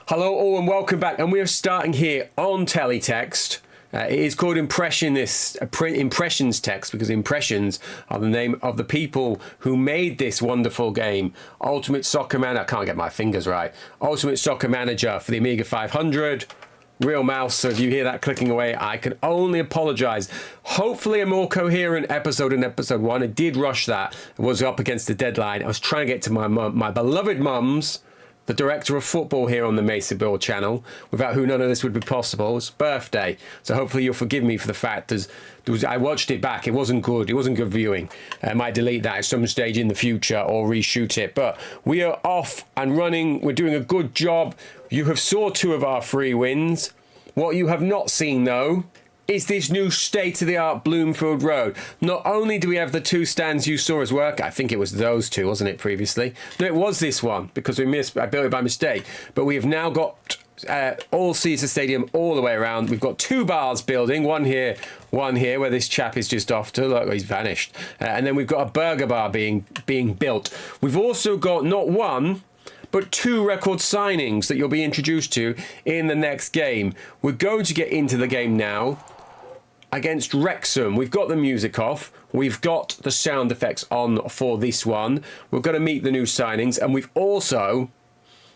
Hello all and welcome back, and we are starting here on teletext. It is called Impressions Text because impressions are the name of the people who made this wonderful game. Ultimate Soccer Manager, I can't get my fingers right. Ultimate Soccer Manager for the Amiga 500. Real mouse, so if you hear that clicking away, I can only apologise. Hopefully a more coherent episode in episode 1. I did rush that. I was up against the deadline. I was trying to get to my beloved mums, the director of football here on the Masio-Ball channel, without who none of this would be possible. It's birthday, so hopefully you'll forgive me for the fact I watched it back. It wasn't good. It wasn't good viewing. I might delete that at some stage in the future or reshoot it. But we are off and running. We're doing a good job. You have saw 2 of our free wins. What you have not seen, though, is this new state-of-the-art Bloomfield road. Not only do we have the 2 stands you saw us work, I think it was those 2, wasn't it, previously? No, it was this one, because I built it by mistake. But we have now got all Caesar Stadium all the way around. We've got 2 bars building, one here, where this chap is just off to. Look, he's vanished. And then we've got a burger bar being built. We've also got not 1, but 2 record signings that you'll be introduced to in the next game. We're going to get into the game now. Against Wrexham. We've got the music off. We've got the sound effects on for this one. We're going to meet the new signings. And we've also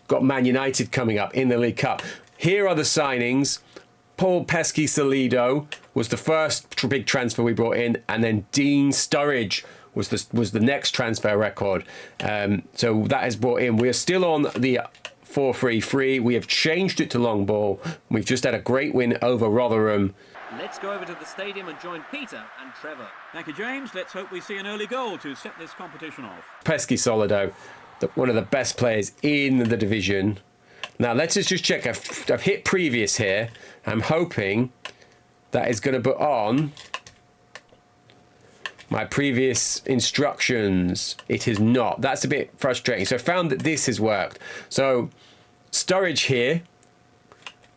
got Man United coming up in the League Cup. Here are the signings. Paul Pesky Solido was the first big transfer we brought in. And then Dean Sturridge was the next transfer record. So that is brought in. We are still on the 4-3-3. We have changed it to long ball. We've just had a great win over Rotherham. Let's go over to the stadium and join Peter and Trevor. Thank you, James. Let's hope we see an early goal to set this competition off. Pesky Solido, one of the best players in the division. Now, let's just check. I've hit previous here. I'm hoping that is going to put on my previous instructions. It is not. That's a bit frustrating. So I found that this has worked. So Sturridge here.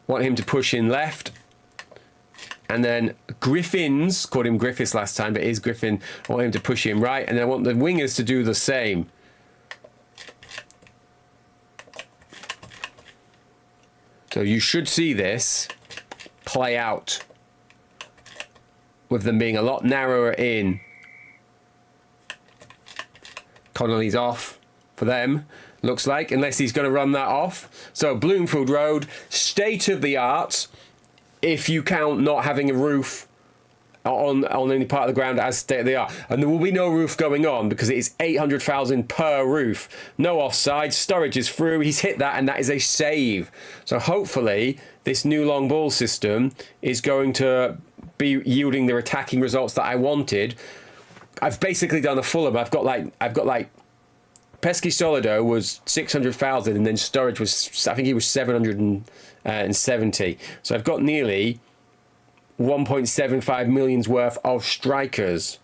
Want him to push in left. And then Griffins, called him Griffiths last time, but it is Griffin. I want him to push him right. And I want the wingers to do the same. So you should see this play out with them being a lot narrower in. Connolly's off for them, looks like, unless he's going to run that off. So Bloomfield Road, state of the art. If you count not having a roof on any part of the ground as state of the art. And there will be no roof going on because it is 800,000 per roof. No offside. Sturridge is through. He's hit that, and that is a save. So hopefully this new long ball system is going to be yielding the attacking results that I wanted. I've basically done a Fulham. I've got like Pesky Solido was 600,000, and then Sturridge was, I think he was 770. So I've got nearly 1.75 million's worth of strikers.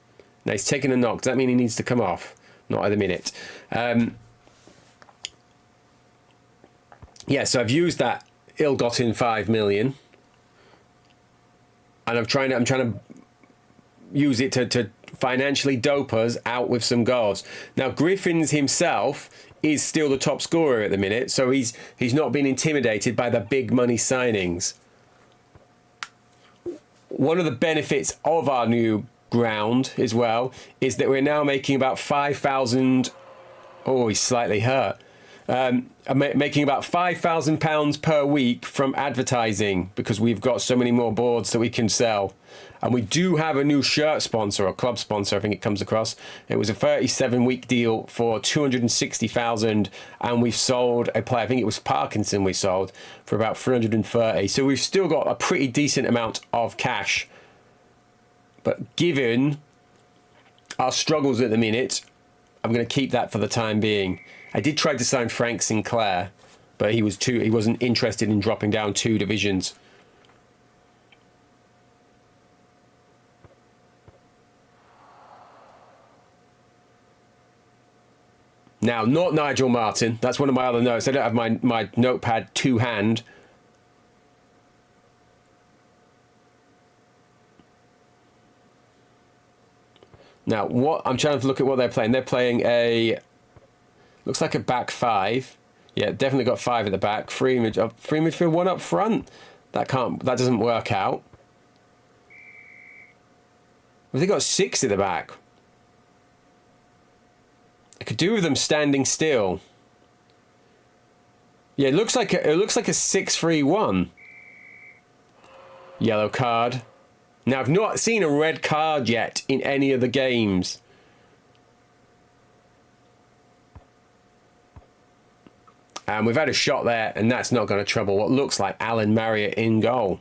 Now he's taken a knock. Does that mean he needs to come off? Not at the minute. Yeah, so I've used that ill-gotten 5 million, and I'm trying to use it to financially dope us out with some goals. Now Griffins himself is still the top scorer at the minute, so he's not been intimidated by the big money signings. One of the benefits of our new ground as well is that we're now making about 5,000. Oh, he's slightly hurt. Making about £5,000 per week from advertising because we've got so many more boards that we can sell. And we do have a new shirt sponsor, or club sponsor, I think it comes across. It was a 37-week deal for 260,000, and we've sold a player, I think it was Parkinson we sold, for about 330. So we've still got a pretty decent amount of cash. But given our struggles at the minute, I'm going to keep that for the time being. I did try to sign Frank Sinclair, but he wasn't interested in dropping down 2 divisions. Now, not Nigel Martin. That's one of my other notes. I don't have my notepad to hand. Now, what I'm trying to look at what they're playing. They're playing a looks like a back 5. Yeah, definitely got 5 at the back. Three midfield, 1 up front. That doesn't work out. Have they got 6 at the back? I could do with them standing still. Yeah, it looks like a 6-3-1. Yellow card. Now, I've not seen a red card yet in any of the games. And we've had a shot there, and that's not going to trouble what looks like Alan Marriott in goal.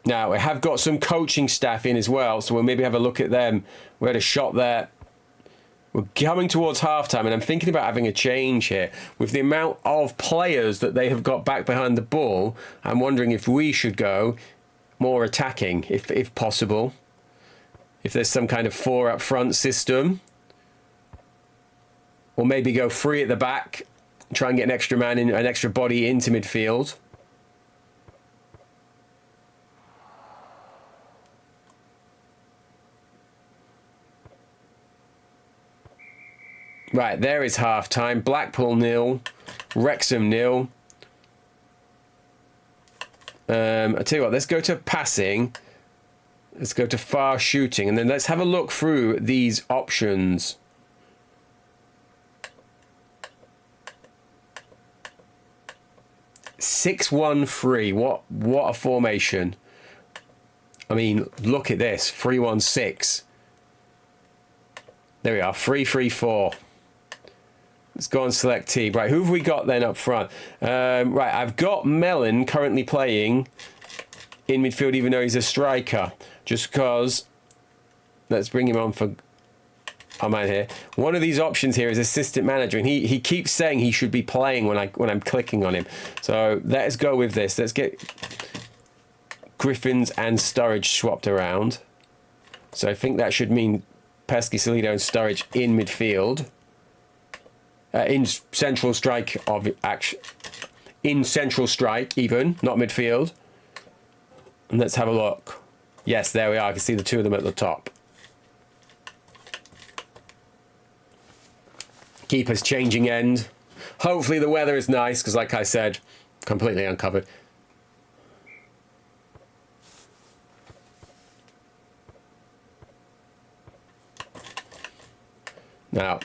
Now, we have got some coaching staff in as well, so we'll maybe have a look at them. We had a shot there. We're coming towards half-time, and I'm thinking about having a change here. With the amount of players that they have got back behind the ball, I'm wondering if we should go more attacking, if possible. If there's some kind of 4 up front system. Or maybe go 3 at the back, try and get an extra man in, an extra body into midfield. Right, there is half-time. Blackpool 0, Wrexham 0. I tell you what, let's go to passing. Let's go to far shooting, and then let's have a look through these options. (6-1-3). What a formation! I mean, look at this. 3-1-6. There we are. 3-3-4. Let's go and select T. Right, who have we got then up front? Right, I've got Mellon currently playing in midfield, even though he's a striker. Just because, let's bring him on for our man here. One of these options here is assistant manager, and he keeps saying he should be playing when I'm clicking on him. So let's go with this. Let's get Griffins and Sturridge swapped around. So I think that should mean Pesky, Salido and Sturridge in midfield. In central strike of action. In central strike, even, not midfield. And let's have a look. Yes, there we are. I can see the 2 of them at the top. Keeper's changing end. Hopefully the weather is nice, because like I said, completely uncovered. Now,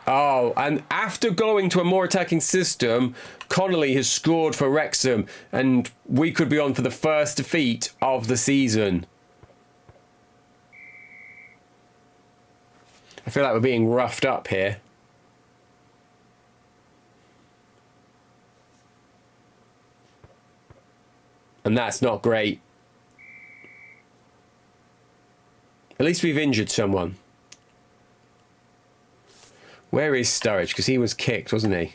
oh, and after going to a more attacking system, Connolly has scored for Wrexham, and we could be on for the first defeat of the season. I feel like we're being roughed up here. And that's not great. At least we've injured someone. Where is Sturridge? Because he was kicked, wasn't he?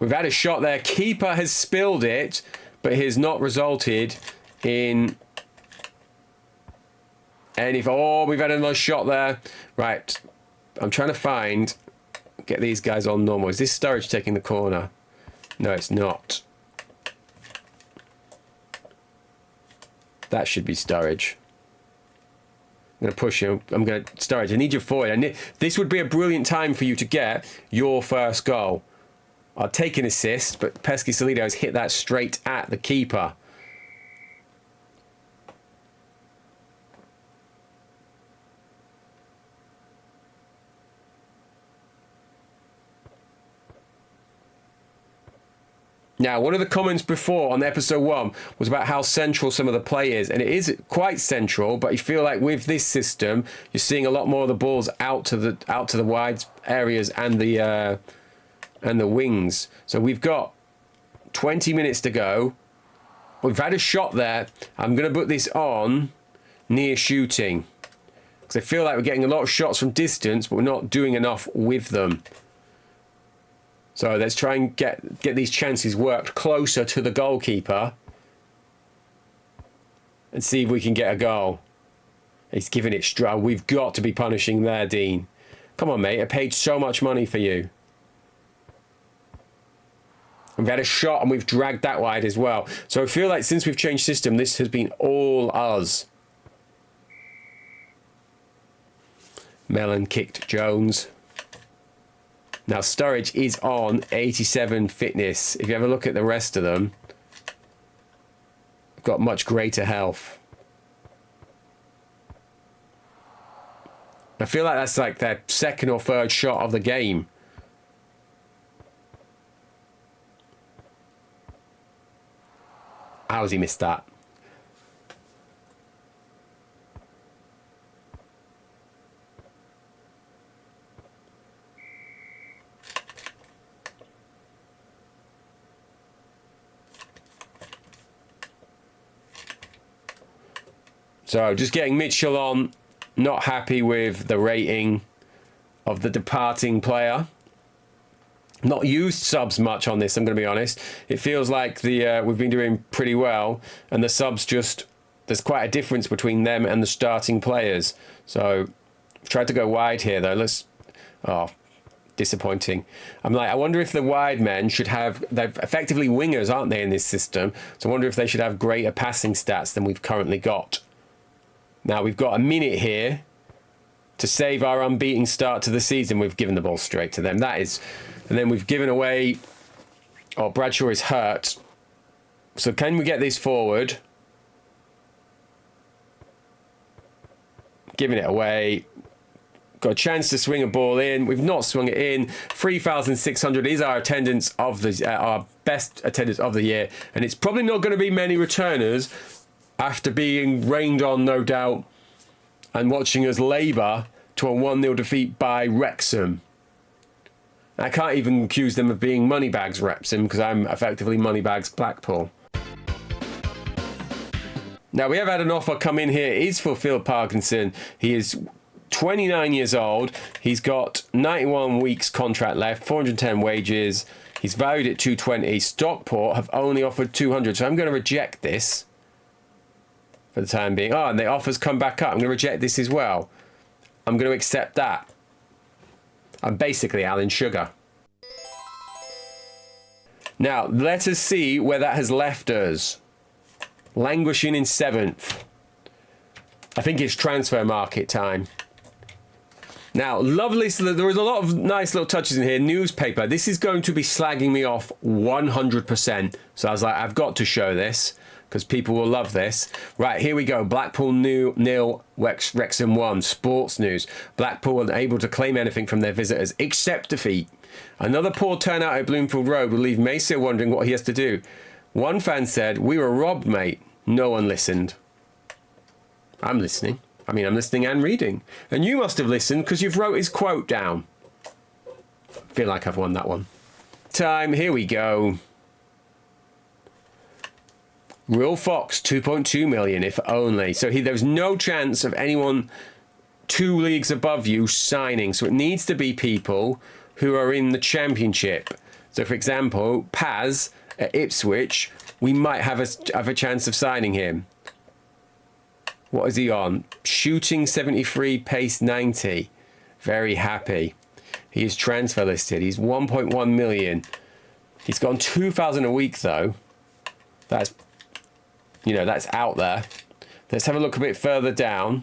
We've had a shot there. Keeper has spilled it, but it has not resulted in any... Oh, we've had another shot there. Right. I'm trying to get these guys on normal. Is this Sturridge taking the corner? No, it's not. That should be Sturridge. I'm going to push you. I'm going to... Sturridge, I need you forward. This would be a brilliant time for you to get your first goal. I'll take an assist, but Pesky Salido has hit that straight at the keeper. Now, one of the comments before on episode 1 was about how central some of the play is, and it is quite central. But you feel like with this system, you're seeing a lot more of the balls out to the wide areas and the wings. So we've got 20 minutes to go. We've had a shot there. I'm going to put this on near shooting because I feel like we're getting a lot of shots from distance, but we're not doing enough with them. So let's try and get these chances worked closer to the goalkeeper and see if we can get a goal. He's giving it straight. We've got to be punishing there, Dean. Come on, mate. I paid so much money for you. We've had a shot and we've dragged that wide as well. So I feel like since we've changed system, this has been all us. Mellon kicked Jones. Now Sturridge is on 87 fitness. If you have a look at the rest of them, got much greater health. I feel like that's like their second or third shot of the game. How's he missed that? So just getting Mitchell on, not happy with the rating of the departing player. Not used subs much on this, I'm going to be honest. It feels like we've been doing pretty well, and the subs just, there's quite a difference between them and the starting players. So I've tried to go wide here though. Disappointing. I'm like, I wonder if the wide men should have, they're effectively wingers, aren't they, in this system? So I wonder if they should have greater passing stats than we've currently got. Now we've got a minute here to save our unbeaten start to the season. We've given the ball straight to them. That is, and then we've given away, oh, Bradshaw is hurt. So can we get this forward? Giving it away. Got a chance to swing a ball in. We've not swung it in. 3,600 is our attendance of the our best attendance of the year, and it's probably not going to be many returners after being rained on, no doubt, and watching us labour to a 1-0 defeat by Wrexham. I can't even accuse them of being moneybags Wrexham because I'm effectively moneybags Blackpool. Now we have had an offer come in here. It is for Phil Parkinson. He is 29 years old. He's got 91 weeks contract left, 410 wages. He's valued at 220. Stockport have only offered 200, so I'm going to reject this for the time being. Oh, and the offers come back up. I'm going to reject this as well. I'm going to accept that. I'm basically Alan Sugar. Now, let us see where that has left us. Languishing in 7th. I think it's transfer market time. Now, lovely, so there was a lot of nice little touches in here. Newspaper, this is going to be slagging me off 100%. So I was like, I've got to show this because people will love this. Right, here we go. Blackpool 0, Wrexham 1. Sports news. Blackpool unable to claim anything from their visitors except defeat. Another poor turnout at Bloomfield Road will leave Masio wondering what he has to do. One fan said, "We were robbed, mate." No one listened. I'm listening. I mean, I'm listening and reading. And you must have listened because you've wrote his quote down. I feel like I've won that one. Time, here we go. Will Fox, 2.2 million, if only. So there's no chance of anyone 2 leagues above you signing. So it needs to be people who are in the Championship. So, for example, Paz at Ipswich, we might have a chance of signing him. What is he on? Shooting 73, pace 90. Very happy. He is transfer listed. He's 1.1 million. He's got 2,000 a week, though. That's, you know, that's out there. Let's have a look a bit further down.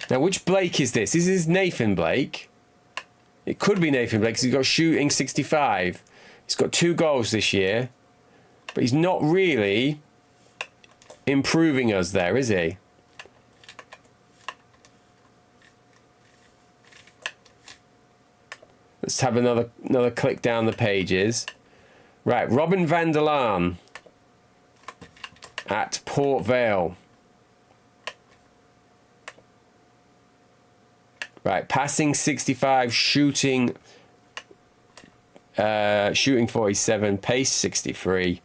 Now, which Blake is this? Is this Nathan Blake? It could be Nathan Blake because he's got shooting 65. He's got 2 goals this year. But he's not really improving us there, is he? Let's have another click down the pages. Right, Robin van der Laan at Port Vale. Right, passing 65, shooting 47, pace 63.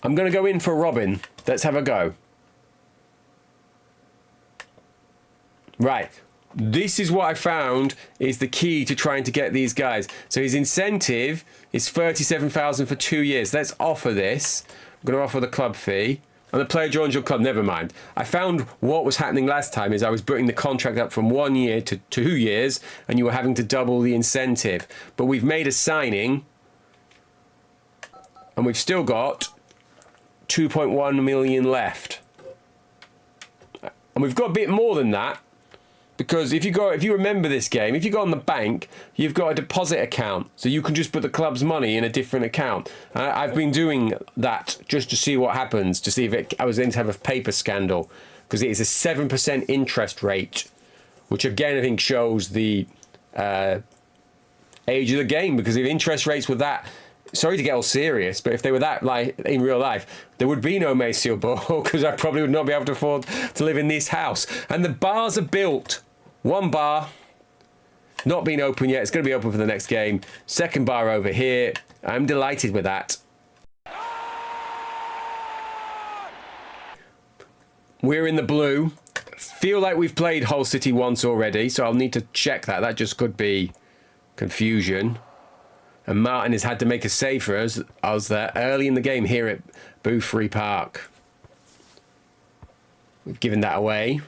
I'm going to go in for Robin. Let's have a go. Right. This is what I found is the key to trying to get these guys. So his incentive is 37,000 for 2 years. Let's offer this. I'm going to offer the club fee. And the player joins your club, never mind. I found what was happening last time is I was putting the contract up from 1 year to 2 years, and you were having to double the incentive. But we've made a signing, and we've still got 2.1 million left. And we've got a bit more than that, because if you remember this game, if you go on the bank, you've got a deposit account, so you can just put the club's money in a different account. I've been doing that just to see what happens, to see if I was going to have a paper scandal, because it is a 7% interest rate, which again I think shows the age of the game. Because if interest rates were that, sorry to get all serious, but if they were that like in real life, there would be no Masio-Ball, because I probably would not be able to afford to live in this house. And the bars are built. One bar, not been open yet. It's going to be open for the next game. Second bar over here. I'm delighted with that. We're in the blue. Feel like we've played Hull City once already, so I'll need to check that. That just could be confusion. And Martin has had to make a save for us. I was there early in the game here at Bloomfield Park. We've given that away.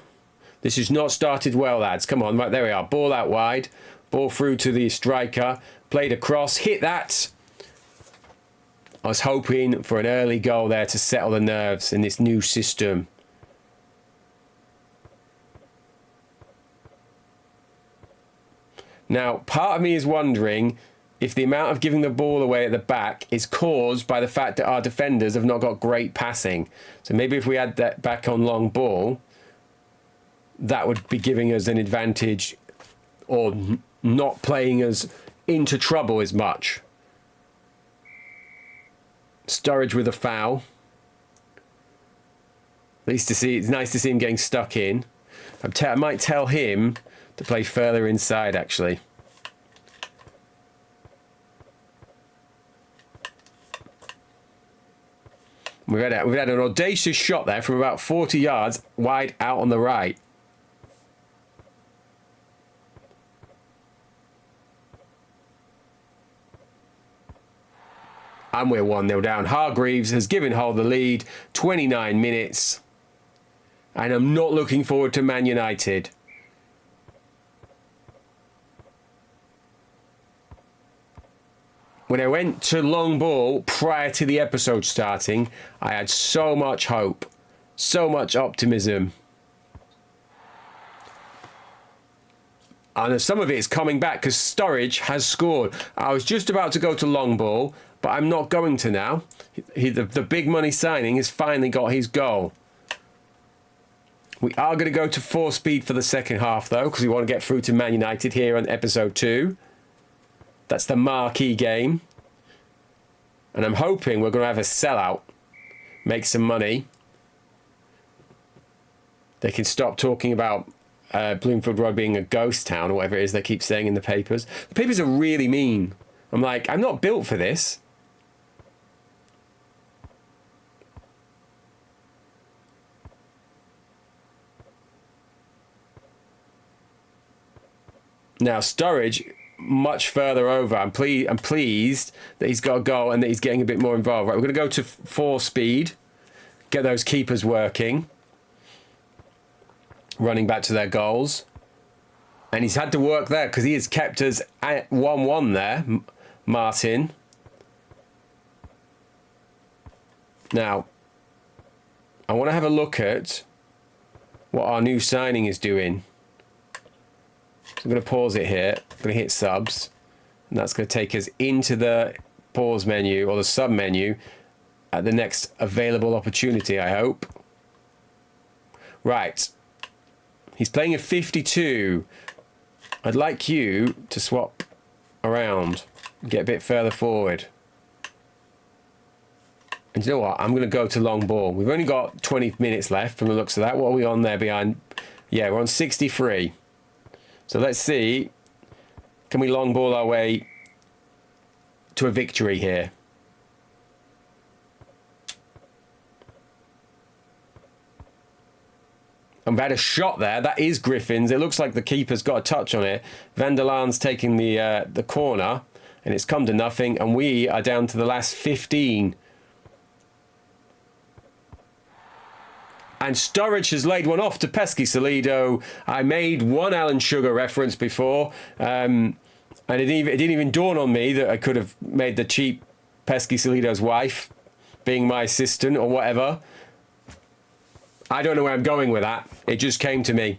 This has not started well, lads. Come on, right, there we are. Ball out wide. Ball through to the striker. Played across. Hit that. I was hoping for an early goal there to settle the nerves in this new system. Now, part of me is wondering if the amount of giving the ball away at the back is caused by the fact that our defenders have not got great passing. So maybe if we had that back on long ball, that would be giving us an advantage, or not playing us into trouble as much. Sturridge with a foul. At least to see, it's nice to see him getting stuck in. I might tell him to play further inside, actually. We've had an audacious shot there from about 40 yards wide out on the right. And we're 1-0 down. Hargreaves has given Hull the lead. 29 minutes. And I'm not looking forward to Man United. When I went to long ball prior to the episode starting, I had so much hope. So much optimism. And some of it is coming back because Sturridge has scored. I was just about to go to long ball, but I'm not going to now. The big money signing has finally got his goal. We are going to go to 4 speed for the second half, though, because we want to get through to Man United here on episode 2. That's the marquee game. And I'm hoping we're going to have a sellout. Make some money. They can stop talking about Bloomfield Road being a ghost town or whatever it is they keep saying in the papers. The papers are really mean. I'm like, I'm not built for this. Now, Sturridge, much further over. I'm pleased that he's got a goal and that he's getting a bit more involved. Right, we're going to go to 4 speed. Get those keepers working. Running back to their goals. And he's had to work there because he has kept us at 1-1 there, Martin. Now, I want to have a look at what our new signing is doing. So I'm going to pause it here. I'm going to hit subs. And that's going to take us into the pause menu or the sub menu at the next available opportunity, I hope. Right. He's playing a 52. I'd like you to swap around and get a bit further forward. And you know what? I'm going to go to long ball. We've only got 20 minutes left from the looks of that. What are we on there behind? Yeah, we're on 63. So let's see. Can we long ball our way to a victory here? I've had a shot there. That is Griffin's. It looks like the keeper's got a touch on it. Van der Laan's taking the corner, and it's come to nothing. And we are down to the last 15. And Sturridge has laid one off to Pesky Salido. I made one Alan Sugar reference before. And it didn't even dawn on me that I could have made the cheap Pesky Salido's wife being my assistant or whatever. I don't know where I'm going with that. It just came to me.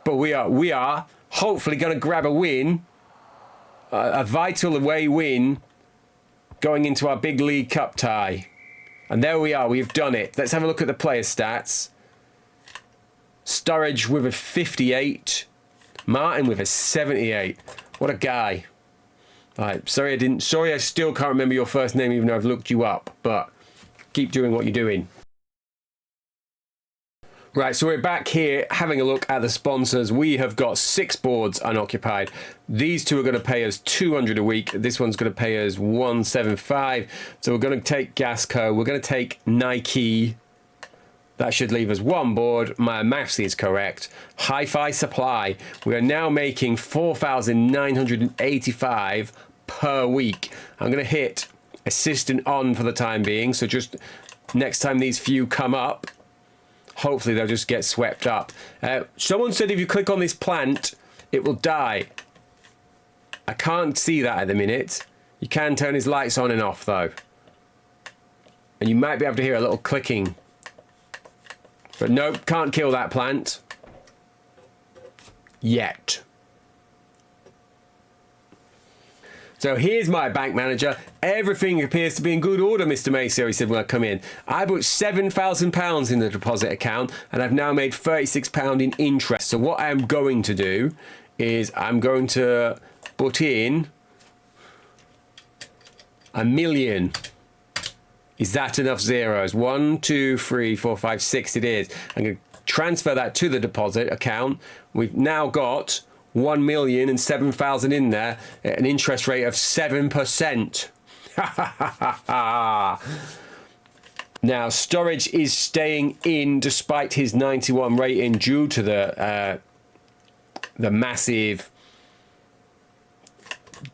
But we are hopefully going to grab a win, a vital away win, going into our big League Cup tie. And there we are. We've done it. Let's have a look at the player stats. Sturridge with a 58. Martin with a 78. What a guy. Right, sorry I still can't remember your first name even though I've looked you up, but keep doing what you're doing. Right, so we're back here having a look at the sponsors. We have got 6 boards unoccupied. These two are going to pay us 200 a week. This one's going to pay us 175. So we're going to take Gasco. We're going to take Nike. That should leave us 1 board. My maths is correct. Hi-Fi Supply. We are now making 4,985 per week. I'm going to hit assistant on for the time being. So just next time these few come up, hopefully they'll just get swept up. Someone said if you click on this plant, it will die. I can't see that at the minute. You can turn his lights on and off though. And you might be able to hear a little clicking. But nope, can't kill that plant. Yet. So here's my bank manager. Everything appears to be in good order, Mr. Maceo, he said when I come in. I put £7,000 in the deposit account and I've now made £36 in interest. So what I'm going to do is I'm going to put in £1 million. Is that enough zeros? 1, 2, 3, 4, 5, 6 it is. I'm going to transfer that to the deposit account. We've now got 1,007,000 in there at an interest rate of 7%. Now, Sturridge is staying in despite his 91 rating due to the massive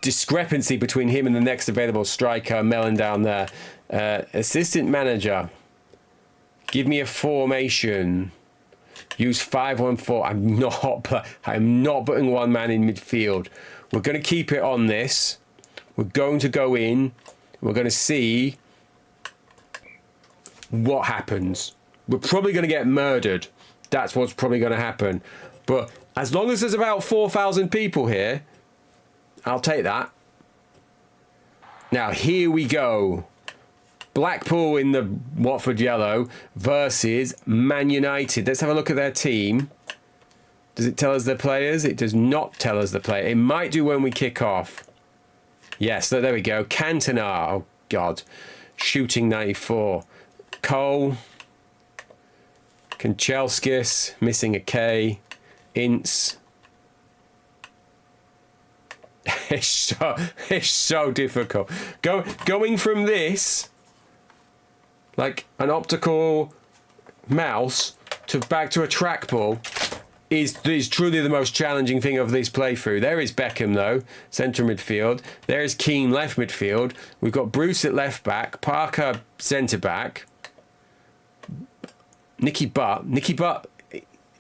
discrepancy between him and the next available striker, Mellon down there. Assistant manager, give me a formation. Use 5-1-4. I'm not putting one man in midfield. We're going to keep it on this. We're going to go in. We're going to see what happens. We're probably going to get murdered. That's what's probably going to happen. But as long as there's about 4,000 people here, I'll take that. Now, here we go. Blackpool in the Watford yellow versus Man United. Let's have a look at their team. Does it tell us the players? It does not tell us the player. It might do when we kick off. Yes, so there we go. Cantona. Oh, God. Shooting 94. Cole. Kanchelskis. Missing a K. Ince. It's so difficult. Going from this, like an optical mouse, to back to a trackball is truly the most challenging thing of this playthrough. There is Beckham though, centre midfield. There is Keane left midfield. We've got Bruce at left back, Parker centre back. Nicky Butt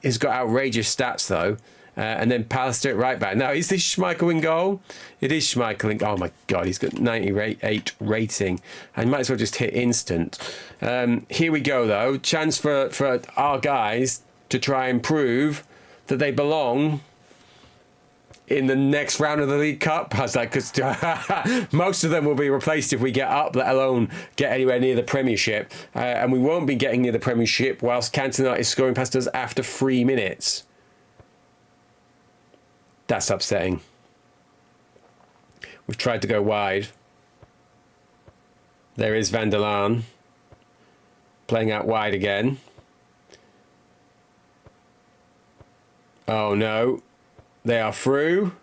has got outrageous stats though. And then Pallister at right back. Now, is this Schmeichel in goal? It is Schmeichel in goal. Oh my God, he's got 98 rating. I might as well just hit instant. Here we go though. Chance for our guys to try and prove that they belong in the next round of the League Cup. I was like, because most of them will be replaced if we get up, let alone get anywhere near the Premiership. And we won't be getting near the Premiership whilst Cantona is scoring past us after 3 minutes. That's upsetting. We've tried to go wide. There is Van der Laan playing out wide again. Oh no. They are through.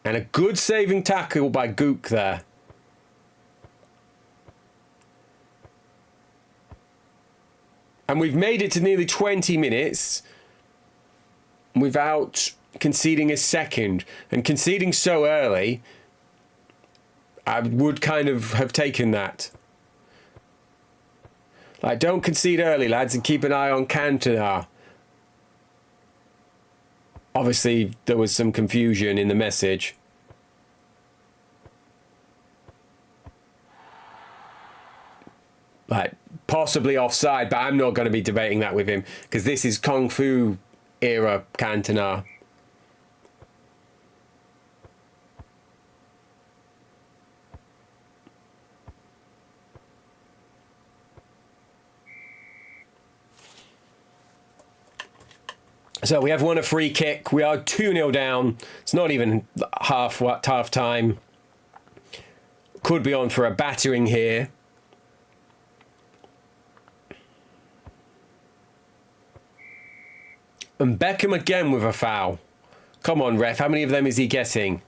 And a good saving tackle by Gook there. And we've made it to nearly 20 minutes without conceding a second. And conceding so early, I would kind of have taken that. Like, don't concede early, lads, and keep an eye on Cantona. Obviously, there was some confusion in the message. Like, possibly offside, but I'm not going to be debating that with him because this is Kung Fu era Cantona. So we have won a free kick. We are 2-0 down. It's not even half time. Could be on for a battering here. And Beckham again with a foul. Come on, ref. How many of them is he getting?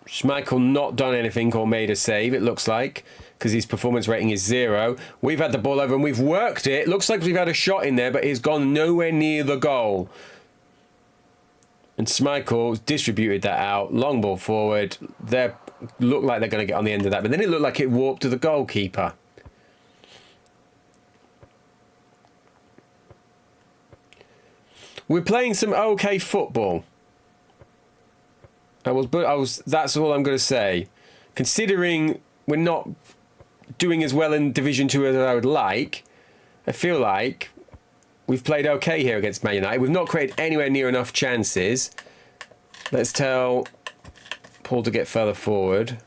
Schmeichel not done anything or made a save, it looks like, because his performance rating is 0. We've had the ball over and we've worked it. Looks like we've had a shot in there, but it's gone nowhere near the goal. And Schmeichel distributed that out. Long ball forward. They look like they're going to get on the end of that, but then it looked like it warped to the goalkeeper. We're playing some okay football. That's all I'm going to say. Considering we're not doing as well in Division 2 as I would like, I feel like we've played okay here against Man United. We've not created anywhere near enough chances. Let's tell Paul to get further forward.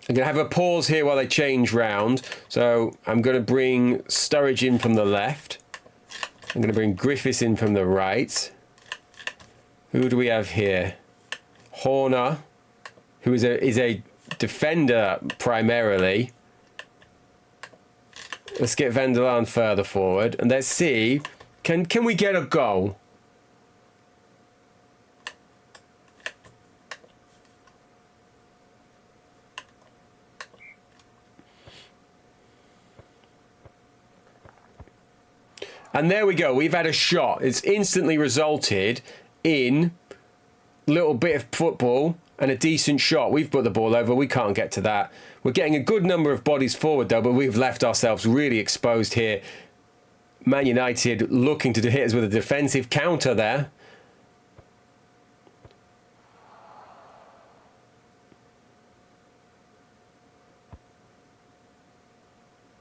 I'm going to have a pause here while they change round. So I'm going to bring Sturridge in from the left. I'm going to bring Griffiths in from the right. Who do we have here? Horner, who is a defender primarily. Let's get Van der Laan further forward. And let's see, can we get a goal? And there we go. We've had a shot. It's instantly resulted in a little bit of football and a decent shot. We've put the ball over. We can't get to that. We're getting a good number of bodies forward, though, but we've left ourselves really exposed here. Man United looking to hit us with a defensive counter there.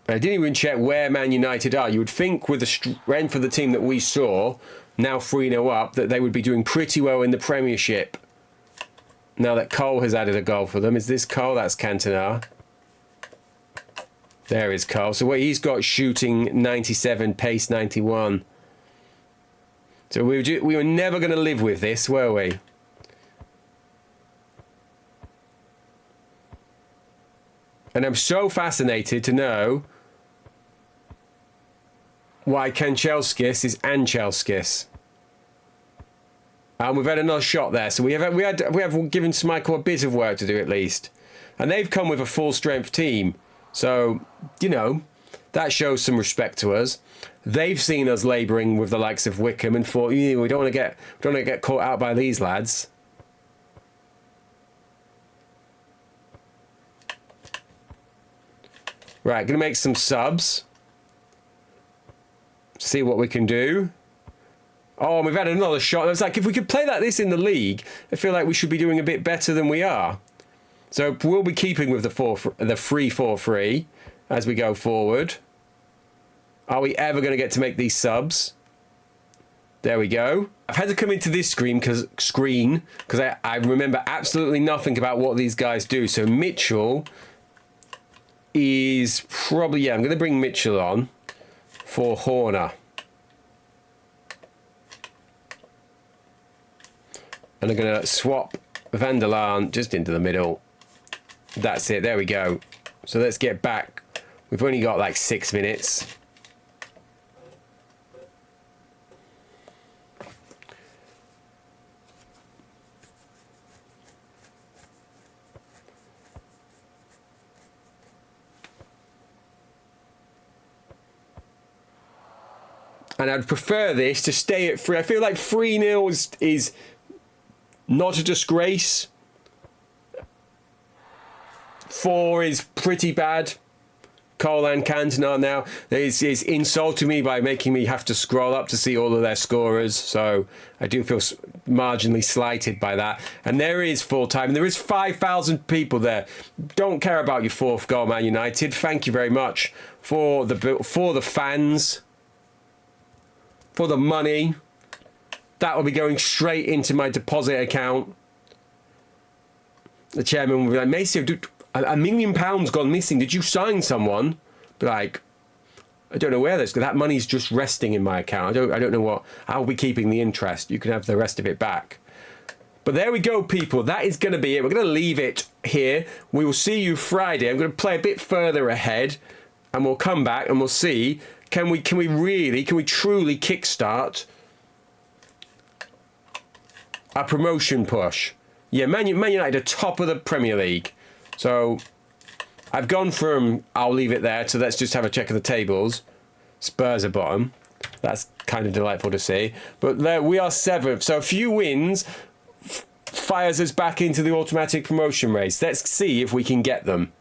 I didn't even check where Man United are. You would think with the strength of the team that we saw, now 3-0 up, that they would be doing pretty well in the Premiership. Now that Cole has added a goal for them. Is this Cole? That's Cantona. There is Cole. So he's got shooting 97, pace 91. So we were never going to live with this, were we? And I'm so fascinated to know why Kanchelskis is Anchelskis. And we've had another shot there, so we have given Schmeichel a bit of work to do at least, and they've come with a full strength team. So you know that shows some respect to us. They've seen us labouring with the likes of Wickham and thought, we don't want to get caught out by these lads. Right, gonna make some subs. See what we can do. Oh, we've had another shot. It's like, if we could play like this in the league, I feel like we should be doing a bit better than we are. So we'll be keeping with the 3-4-3 as we go forward. Are we ever going to get to make these subs? There we go. I've had to come into this screen because I remember absolutely nothing about what these guys do. So Mitchell is probably, I'm going to bring Mitchell on for Horner. And I'm going to swap Van der Laan just into the middle. That's it. There we go. So let's get back. We've only got like 6 minutes. And I'd prefer this to stay at 3. I feel like 3-0 is not a disgrace. 4 is pretty bad. Cole and Cantona now is insulting me by making me have to scroll up to see all of their scorers. So I do feel marginally slighted by that. And there is full time. And there is 5,000 people there. Don't care about your 4th goal, Man United. Thank you very much for the fans, for the money. That will be going straight into my deposit account. The chairman will be like, Maceo, dude, £1 million gone missing. Did you sign someone? But like, I don't know where that money's just resting in my account. I don't know what. I'll be keeping the interest. You can have the rest of it back. But there we go, people. That is going to be it. We're going to leave it here. We will see you Friday. I'm going to play a bit further ahead, and we'll come back and we'll see. Can we truly kickstart a promotion push? Yeah, Man United are top of the Premier League. So I've gone from I'll leave it there to let's just have a check of the tables. Spurs are bottom. That's kind of delightful to see. But there we are 7th. So a few wins fires us back into the automatic promotion race. Let's see if we can get them.